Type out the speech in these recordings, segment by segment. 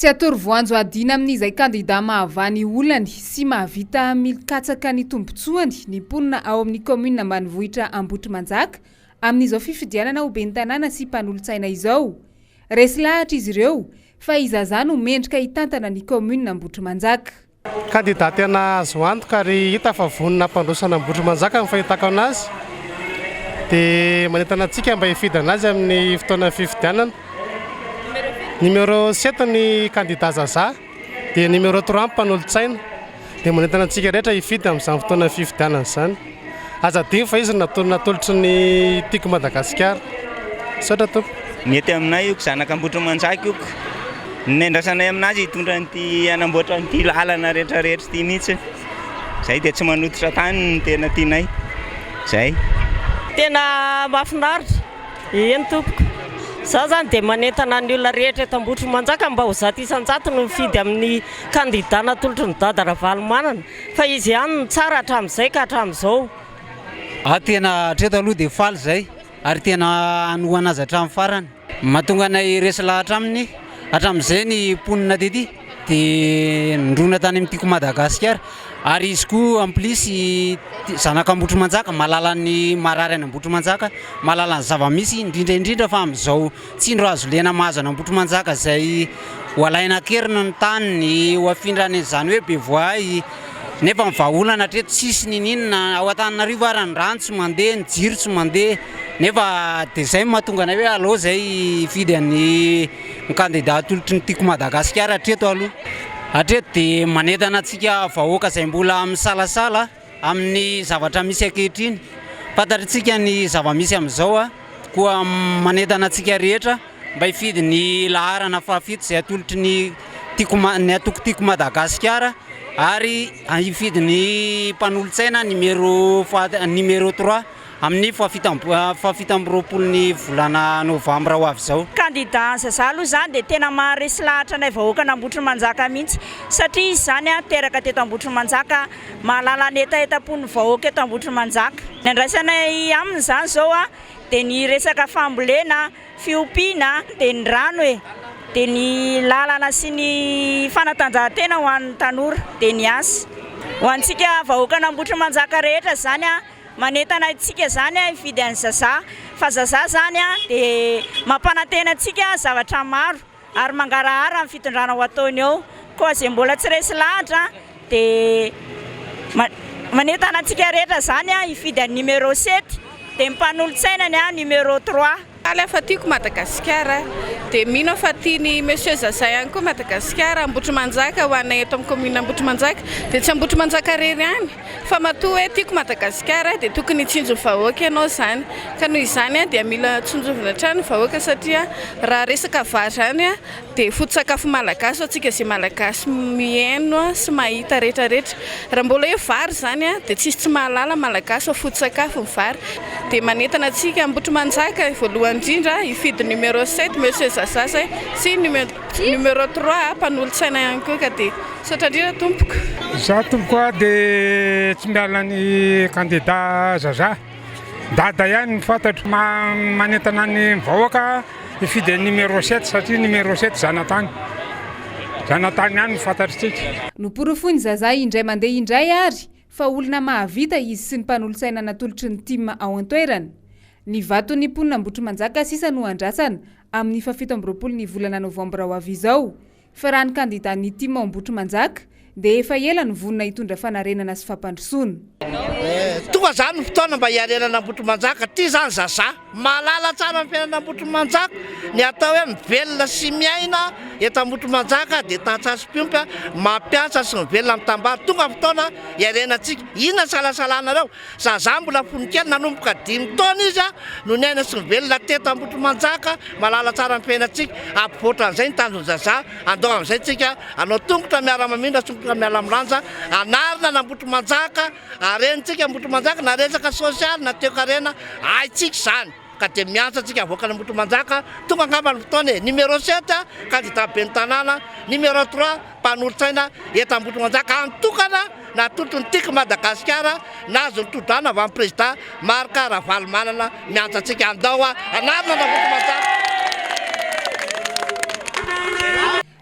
Tsy atory voanjo adina amin'izay kandida mahavany olany sy mahavita milikatsaka ny tombontsoany ny mponina ao amin'ny commune ambanivohitra Ambohitrimanjaka amin'izao fifidianana ho ben'ny tanàna sy mpanolo-tsaina izao. Resy lahatra izy ireo fa i Zaza no mendrika hitantana ny commune Ambohitrimanjaka. Kandida tena azo antoka ary hita fa vonina mpandrosana Ambohitrimanjaka ny fahitako anazy dia manentana antsika mba hifidy anazy amin'ny fotoana fifidianana. Numéro 7 ny kandida Zaza dia numéro 3 mpanolo-tsaina dia manentana antsika rehetra hifidy amin'izany fotoana fifidianana izany. Azadiny fa izy natolotry ny tiako Madagasikara. Saotra tompo. Mety aminay io zanaka Ambohitrimanjaka io. Nendrasanay aminazy hitondra an'ity anamboatra an'ity lalana rehetrarehetra ity mihitsy. Zay dia tsy manototra tany ny tena tianay. Zay. Tena mahafinaritra. Eny tompoko. Za zany dia manentana ny olona rehetra eto Ambohitrimanjaka mba ho zato isan-jato no mifidy amin'ny kandida natolotry ny dada Ravalomanana fa izy ihany tsara hatramin'izay ka hatramin'izao. Tena hatreto aloha dia faly zay ary tena anohana azy hatramin'ny farany. Mahatonga anay resy lahatra aminy hatramin'izay ny mponina tety dia nindrona tany amin'ny tiako Madagasikara ary izy koa en plus zanaka Ambohitrimanjaka mahalala ny marary any Ambohitrimanjaka, mahalala ny zava-misy indrindra fa amin'izao tsindro azo lena mahazo any Ambohitrimanjaka izay ho alaina keriny ny tany ho afindrany izany hoe bevoay nefa ny vahaolana hatreto tsisy ninina ao Antananarivo ary ny rano tsy mandeha, ny jiro tsy mandeha nefa dia izay mahatonga anay hoe allo izay hifidy ny kandida atolotry ny tiako Madagasikara hatreto aloha. Hatreto dia manentana antsika vahoaka izay mbola misalasala amin'ny zavatra misy ankehitriny. Fantatritsika ny zava-misy amin'izao koa manentana antsika rehetra mba hifidy ny laharana fahafito izay atolotry ny tiako Madagasikara ary hifidy ny mpanolo-tsaina numéro 3 amin'ny fahafito amby roapolo ny volana novambra ho avy izao. Kandida Zaza aloha zany dia tena maharesy lahatra anay vahoaka Ambohitrimanjaka mihitsy satria izy zany teraka teto Ambohitrimanjaka mahalala ny etaetapony vahoaka eto Ambohitrimanjaka. Ny andraisanay aminy izany izao dia ny resaka fambolena, fiompiana dia ny rano dia ny lalana sy ny fanatanjahantena ho an'ny tanora dia ny asa. Ho antsika vahoaka Ambohitrimanjaka rehetra zany manentana antsika zany hifidy an'i Zaza fa Zaza zany dia mampanantena antsika zavatra maro ary mangarahara amin'ny fitondrana ho ataony eo. Koa izay mbola tsy resy lahatra dia manentana antsika rehetra zany hifidy an'i numéro 7 dia mpanolo-tsainany numéro 3. Efa tiako Madagasikara dia mino fa tiany monsieur Zaza ihany koa Madagasikara Ambohitrimanjaka ho anay eto amin'ny commune Ambohitrimanjaka dia tsy Ambohitrimanjaka rery ihany fa matoa hoe tiako Madagasikara dia tokony hitsinjo vahoaka ianao zany ka noho izany dia mila tsonjovina hatrany vahoaka satria raha resaka vary zany dia foto-tsakafo malagasy antsika izay malagasy mihaino sy mahita rehetrarehetra. Raha mbola hoe vary zany dia tsisy tsy mahalala malagasy foto-tsakafo ny vary dia manentana antsika Ambohitrimanjaka voalohany indrindra hifidy numéro 7 monsieur Zaza sy numéro 3 mpanolo-tsaina ihany koa ka dia saotra indrindra tompoko. Za tompoko dia tsy miala ny kandida Zaza dada ihany ny fantatro manentana ny vahoaka hifidy numéro 7 satria numéro 7 zanatany ihany ny fantatritsika. Noporofony Zaza indray mandeha indray ary fa olona mahavita izy sy ny mpanolo-tsaina natolotry ny tima ao an-toerana. Ny vaton'ny mponina Ambohitrimanjaka sisa no andrasana amin'ny fahafito amby roapolo ny volana novambra ho avy izao fa raha ny kandida ny tima Ambohitrimanjaka dia efa ela ny vonina hitondra fanarenana sy fampandrosoana. Tonga zany ny fotoana mba hiarenana Ambohitrimanjaka ty zany Zaza mahalala tsara ny fiainana Ambohitrimanjaka ny atao hoe mivelona sy miaina eto Ambohitrimanjaka dia tatsasy mpiompy mampiasa sy mivelona amin'ny tambary. Tonga fotoana hiarenantsika inona salasalana reo Zaza mbola fonikely nanomboka 5 taona izy no niaina sy mivelona teto Ambohitrimanjaka mahalala tsara ny fiainantsika ampivoatra an'izay ny tanjony Zaza andao amin'izay tsika anao tongotra miara-mamindra tongotra miala milanja anarina Ambohitrimanjaka arenitsika Ambohitrimanjaka na resaka sosialy na toe-karena haitsika izany ka dia miasa antsika avoaka Ambohitrimanjaka. Tonga angamba ny fotoana numéro 7 kandida ben'ny tanàna, numéro 3 mpanolo-tsaina eto Ambohitrimanjaka antokana natolotry ny tiako Madagasikara nazo nytodrana avy amin'ny président Marika Ravalomanana miantsa antsika andao anarina Ambohitrimanjaka.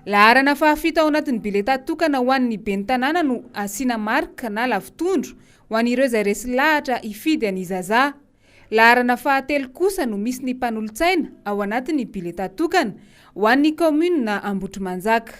Laharana fahafito ao anatin'ny bileta tokana ho an'ny ben'ny tanàna no asiana marika na lavitondro ho an'ireo izay resy lahatra hifidy an'i Zaza. Laharana fahatelo kosa no misy ny mpanolontsaina ao anatin'ny bileta tokana ho an'ny commune na Ambohitrimanjaka.